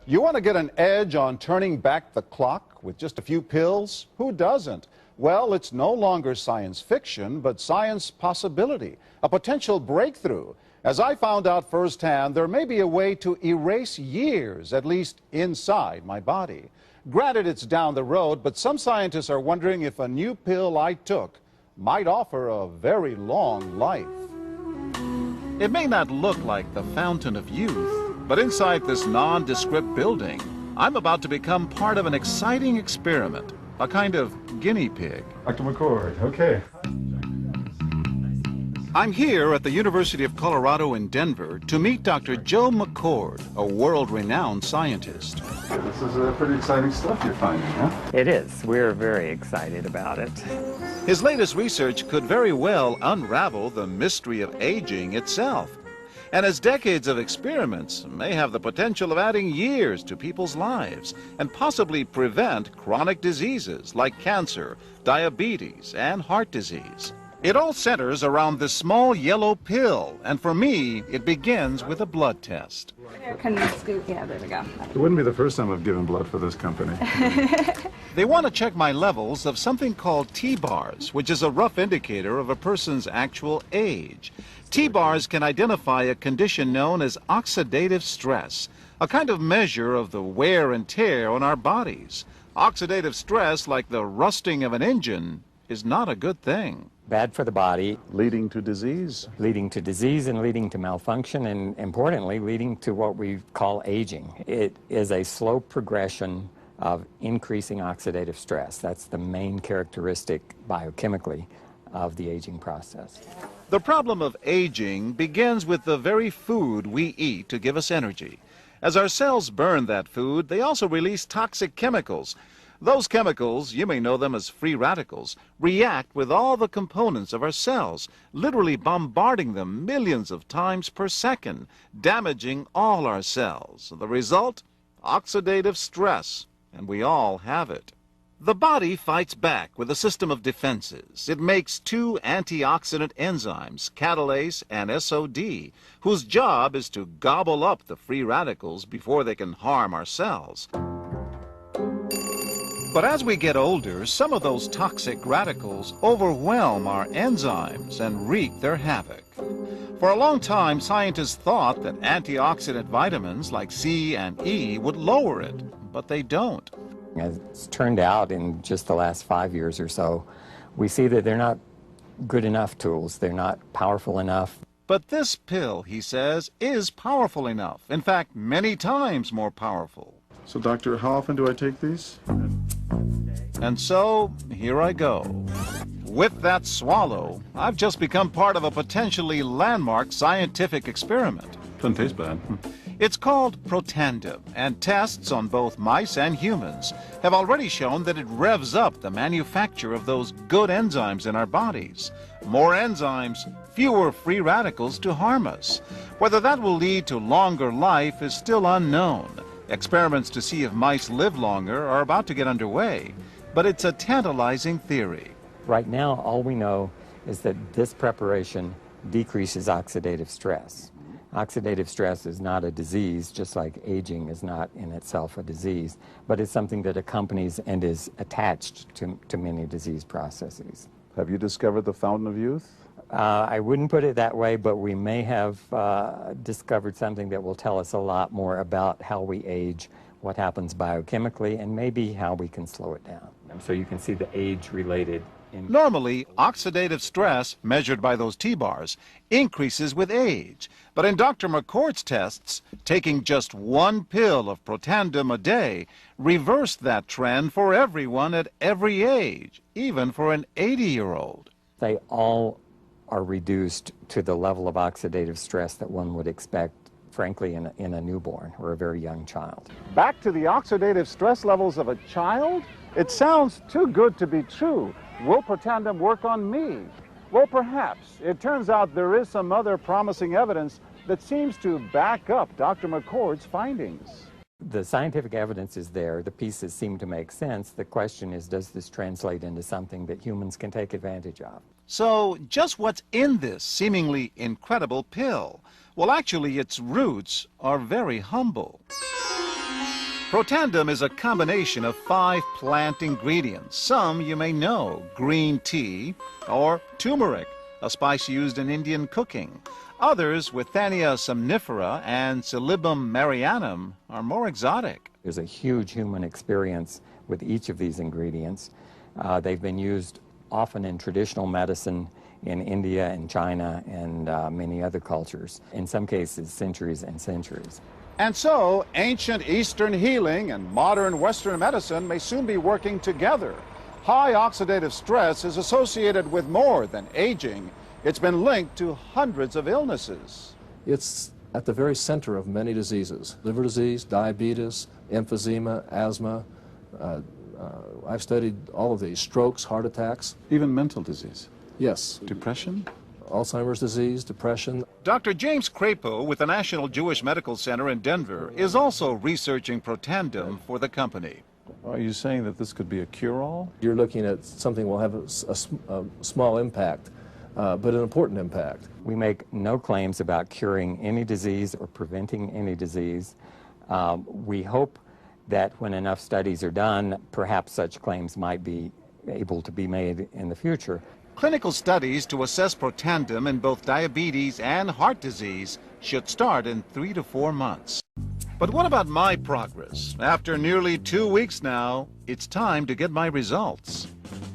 You want to get an edge on turning back the clock with just a few pills? Who doesn't? Well, it's no longer science fiction, but science possibility, a potential breakthrough. As I found out firsthand, there may be a way to erase years, at least inside my body. Granted, it's down the road, but some scientists are wondering if a new pill I took might offer a very long life. It may not look like the fountain of youth, but inside this nondescript building, I'm about to become part of an exciting experiment, a kind of guinea pig. Dr. McCord, okay. I'm here at the University of Colorado in Denver to meet Dr. Joe McCord, a world-renowned scientist. This is pretty exciting stuff you're finding, huh? It is. We're very excited about it. His latest research could very well unravel the mystery of aging itself. And his decades of experiments may have the potential of adding years to people's lives and possibly prevent chronic diseases like cancer, diabetes, and heart disease. It all centers around this small yellow pill, and for me, it begins with a blood test. Can you scoop? Yeah, there we go. It wouldn't be the first time I've given blood for this company. They want to check my levels of something called T-bars, which is a rough indicator of a person's actual age. T-bars can identify a condition known as oxidative stress, a kind of measure of the wear and tear on our bodies. Oxidative stress, like the rusting of an engine, is not a good thing. Bad for the body. Leading to disease? Leading to disease and leading to malfunction, and importantly, leading to what we call aging. It is a slow progression of increasing oxidative stress. That's the main characteristic biochemically of the aging process. The problem of aging begins with the very food we eat to give us energy. As our cells burn that food, they also release toxic chemicals. Those chemicals, you may know them as free radicals, react with all the components of our cells, literally bombarding them millions of times per second, damaging all our cells. The result? Oxidative stress, and we all have it. The body fights back with a system of defenses. It makes two antioxidant enzymes, catalase and SOD, whose job is to gobble up the free radicals before they can harm our cells. But as we get older, some of those toxic radicals overwhelm our enzymes and wreak their havoc. For a long time, scientists thought that antioxidant vitamins like C and E would lower it, but they don't. As it's turned out in just the last 5 years or so, we see that they're not good enough tools. They're not powerful enough. But this pill, he says, is powerful enough. In fact, many times more powerful. So, doctor, how often do I take these? And so, here I go. With that swallow, I've just become part of a potentially landmark scientific experiment. Doesn't taste bad. It's called PROTANDIM, and tests on both mice and humans have already shown that it revs up the manufacture of those good enzymes in our bodies. More enzymes, fewer free radicals to harm us. Whether that will lead to longer life is still unknown. Experiments to see if mice live longer are about to get underway, but it's a tantalizing theory. Right now, all we know is that this preparation decreases oxidative stress. Oxidative stress is not a disease, just like aging is not in itself a disease, but it's something that accompanies and is attached to many disease processes. Have you discovered the fountain of youth? I wouldn't put it that way, but we may have discovered something that will tell us a lot more about how we age, what happens biochemically, and maybe how we can slow it down. So you can see the age-related. Normally, oxidative stress, measured by those T-bars, increases with age. But in Dr. McCord's tests, taking just one pill of PROTANDIM a day reversed that trend for everyone at every age, even for an 80-year-old. They all are reduced to the level of oxidative stress that one would expect, frankly, in a newborn or a very young child. Back to the oxidative stress levels of a child? It sounds too good to be true. Will PROTANDIM work on me? Well, perhaps. It turns out there is some other promising evidence that seems to back up Dr. McCord's findings. The scientific evidence is there. The pieces seem to make sense. The question is, does this translate into something that humans can take advantage of? So, just what's in this seemingly incredible pill? Well, actually, its roots are very humble. Protandim is a combination of 5 plant ingredients. Some you may know: green tea or turmeric, a spice used in Indian cooking. Others, Withania somnifera and Silybum marianum, are more exotic. There's a huge human experience with each of these ingredients. They've been used often in traditional medicine in India and China and many other cultures, in some cases centuries and centuries. And so, ancient Eastern healing and modern Western medicine may soon be working together. High oxidative stress is associated with more than aging. It's been linked to hundreds of illnesses. It's at the very center of many diseases: liver disease, diabetes, emphysema, asthma. I've studied all of these: strokes, heart attacks. Even mental disease? Yes. Depression? Alzheimer's disease, depression. Dr. James Crapo with the National Jewish Medical Center in Denver is also researching Protandim for the company. Are you saying that this could be a cure-all? You're looking at something that will have a small impact, but an important impact. We make no claims about curing any disease or preventing any disease. We hope that when enough studies are done, perhaps such claims might be able to be made in the future. Clinical studies to assess Protandim in both diabetes and heart disease should start in 3 to 4 months. But what about my progress? After nearly 2 weeks now, it's time to get my results.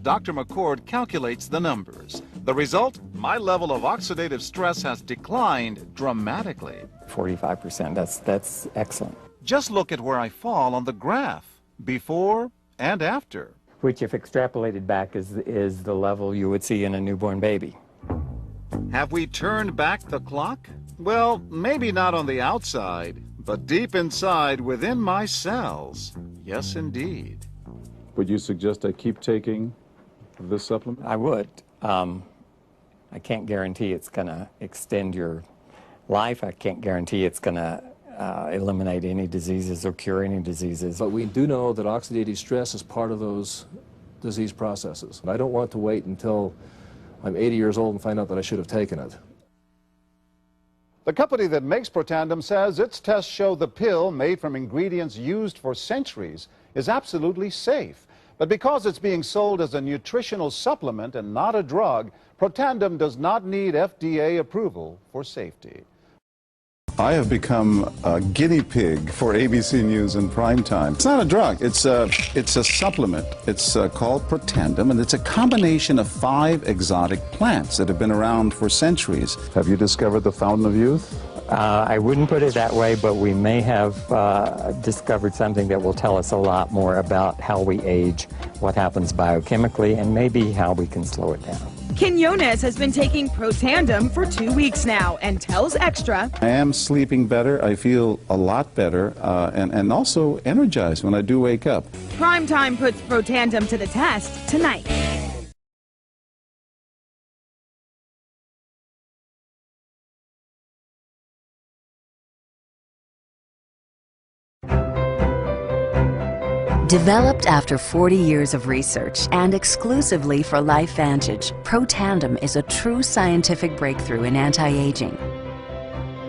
Dr. McCord calculates the numbers. The result? My level of oxidative stress has declined dramatically. 45%, that's excellent. Just look at where I fall on the graph, before and after. Which, if extrapolated back, is the level you would see in a newborn baby. Have we turned back the clock? Well, maybe not on the outside, but deep inside within my cells. Yes, indeed. Would you suggest I keep taking this supplement? I would. I can't guarantee it's going to extend your life. I can't guarantee it's going to eliminate any diseases or cure any diseases. But we do know that oxidative stress is part of those disease processes. I don't want to wait until I'm 80 years old and find out that I should have taken it. The company that makes Protandim says its tests show the pill, made from ingredients used for centuries, is absolutely safe. But because it's being sold as a nutritional supplement and not a drug, Protandim does not need FDA approval for safety. I have become a guinea pig for ABC News and Primetime. It's not a drug. It's a supplement. It's called Protandim, and it's a combination of 5 exotic plants that have been around for centuries. Have you discovered the fountain of youth? I wouldn't put it that way, but we may have discovered something that will tell us a lot more about how we age, what happens biochemically, and maybe how we can slow it down. Quinones has been taking Protandim for 2 weeks now and tells Extra, I am sleeping better. I feel a lot better and also energized when I do wake up. Primetime puts Protandim to the test tonight. Developed after 40 years of research and exclusively for LifeVantage, Protandim is a true scientific breakthrough in anti-aging.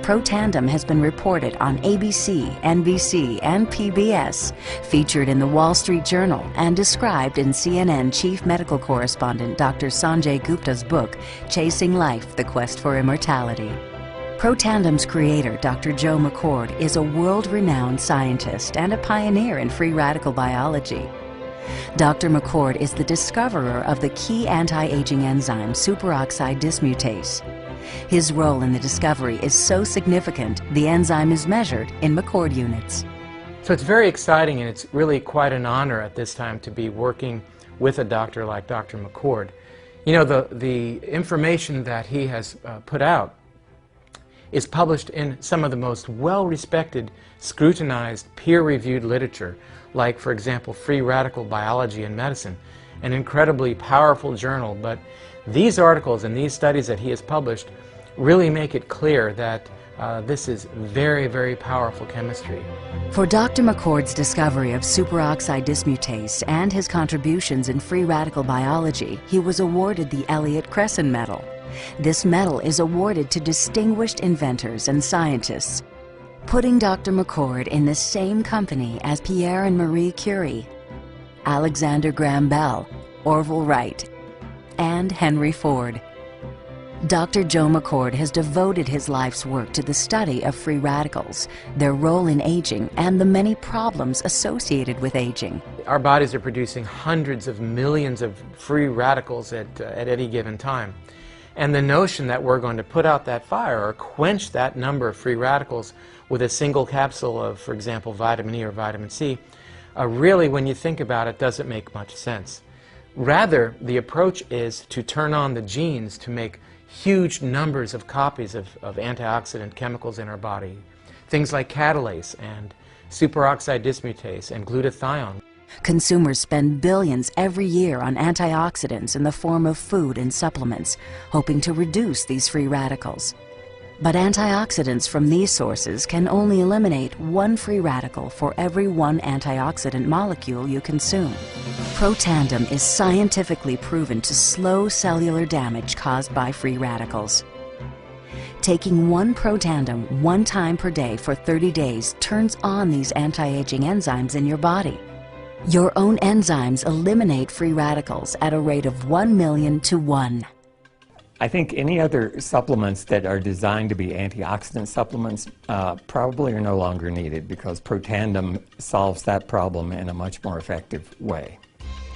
Protandim has been reported on ABC, NBC, and PBS, featured in the Wall Street Journal, and described in CNN Chief Medical Correspondent Dr. Sanjay Gupta's book, Chasing Life: The Quest for Immortality. Protandim's creator, Dr. Joe McCord, is a world-renowned scientist and a pioneer in free radical biology. Dr. McCord is the discoverer of the key anti-aging enzyme superoxide dismutase. His role in the discovery is so significant, the enzyme is measured in McCord units. So it's very exciting, and it's really quite an honor at this time to be working with a doctor like Dr. McCord. You know, the information that he has put out is published in some of the most well-respected, scrutinized, peer-reviewed literature, like, for example, Free Radical Biology and Medicine, an incredibly powerful journal. But these articles and these studies that he has published really make it clear that this is very, very powerful chemistry. For Dr. McCord's discovery of superoxide dismutase and his contributions in free radical biology, he was awarded the Elliott Cresson Medal. This medal is awarded to distinguished inventors and scientists. putting Dr. McCord in the same company as Pierre and Marie Curie, Alexander Graham Bell, Orville Wright, and Henry Ford. Dr. Joe McCord has devoted his life's work to the study of free radicals, their role in aging, and the many problems associated with aging. Our bodies are producing hundreds of millions of free radicals at any given time. And the notion that we're going to put out that fire or quench that number of free radicals with a single capsule of, for example, vitamin E or vitamin C, really, when you think about it, doesn't make much sense. Rather, the approach is to turn on the genes to make huge numbers of copies of antioxidant chemicals in our body. Things like catalase and superoxide dismutase and glutathione. Consumers spend billions every year on antioxidants in the form of food and supplements, hoping to reduce these free radicals. But antioxidants from these sources can only eliminate one free radical for every one antioxidant molecule you consume. PROTANDIM is scientifically proven to slow cellular damage caused by free radicals. Taking one PROTANDIM 1 time per day for 30 days turns on these anti-aging enzymes in your body. Your own enzymes eliminate free radicals at a rate of 1 million to 1. I think any other supplements that are designed to be antioxidant supplements probably are no longer needed because PROTANDIM solves that problem in a much more effective way.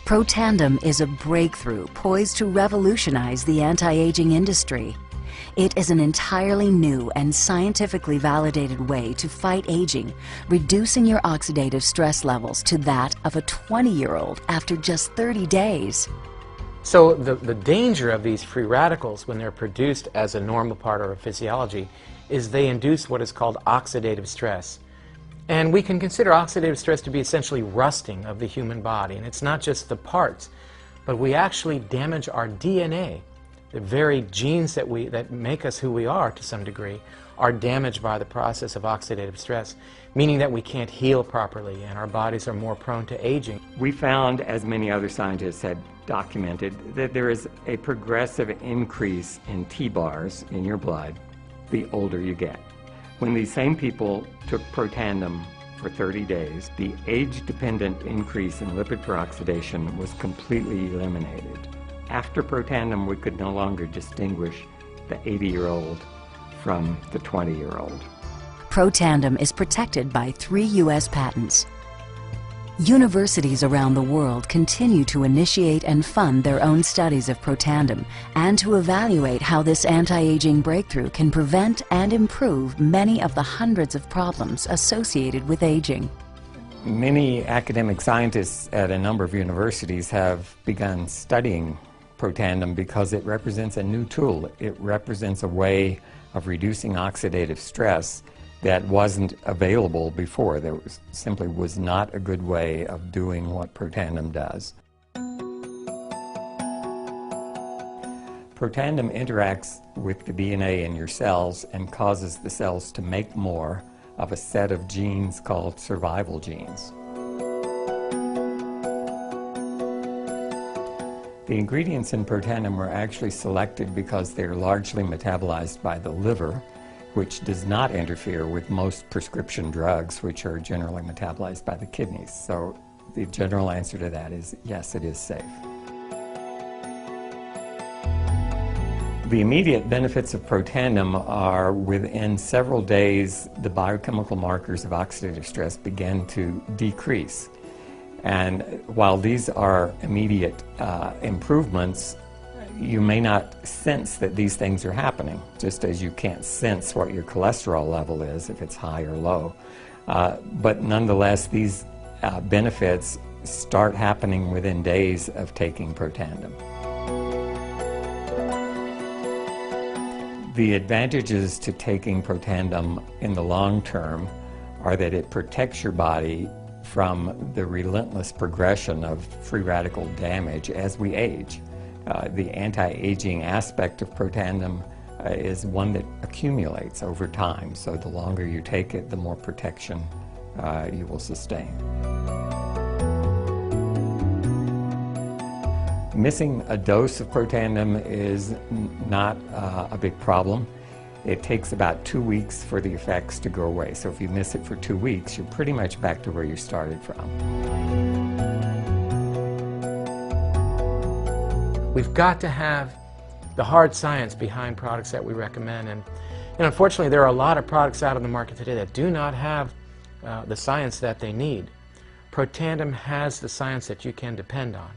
PROTANDIM is a breakthrough poised to revolutionize the anti-aging industry. It is an entirely new and scientifically validated way to fight aging, reducing your oxidative stress levels to that of a 20-year-old after just 30 days. So the danger of these free radicals when they're produced as a normal part of our physiology is they induce what is called oxidative stress. And we can consider oxidative stress to be essentially rusting of the human body. And it's not just the parts, but we actually damage our DNA. The very genes that make us who we are to some degree are damaged by the process of oxidative stress, meaning that we can't heal properly and our bodies are more prone to aging. We found, as many other scientists had documented, that there is a progressive increase in T-bars in your blood the older you get. When these same people took PROTANDIM for 30 days, the age-dependent increase in lipid peroxidation was completely eliminated. After PROTANDIM, we could no longer distinguish the 80-year-old from the 20-year-old. PROTANDIM is protected by 3 U.S. patents. Universities around the world continue to initiate and fund their own studies of PROTANDIM and to evaluate how this anti-aging breakthrough can prevent and improve many of the hundreds of problems associated with aging. Many academic scientists at a number of universities have begun studying PROTANDIM because it represents a new tool. It represents a way of reducing oxidative stress that wasn't available before. There simply was not a good way of doing what PROTANDIM does. PROTANDIM interacts with the DNA in your cells and causes the cells to make more of a set of genes called survival genes. The ingredients in PROTANDIM were actually selected because they're largely metabolized by the liver, which does not interfere with most prescription drugs, which are generally metabolized by the kidneys. So the general answer to that is yes, it is safe. The immediate benefits of PROTANDIM are within several days, the biochemical markers of oxidative stress begin to decrease. And while these are immediate improvements, you may not sense that these things are happening, just as you can't sense what your cholesterol level is, if it's high or low. But nonetheless, these benefits start happening within days of taking PROTANDIM. The advantages to taking PROTANDIM in the long term are that it protects your body from the relentless progression of free radical damage as we age. The anti-aging aspect of PROTANDIM is one that accumulates over time, so the longer you take it, the more protection you will sustain. Missing a dose of PROTANDIM is not a big problem. It takes about 2 weeks for the effects to go away. So if you miss it for 2 weeks, you're pretty much back to where you started from. We've got to have the hard science behind products that we recommend. And unfortunately, there are a lot of products out on the market today that do not have the science that they need. PROTANDIM has the science that you can depend on.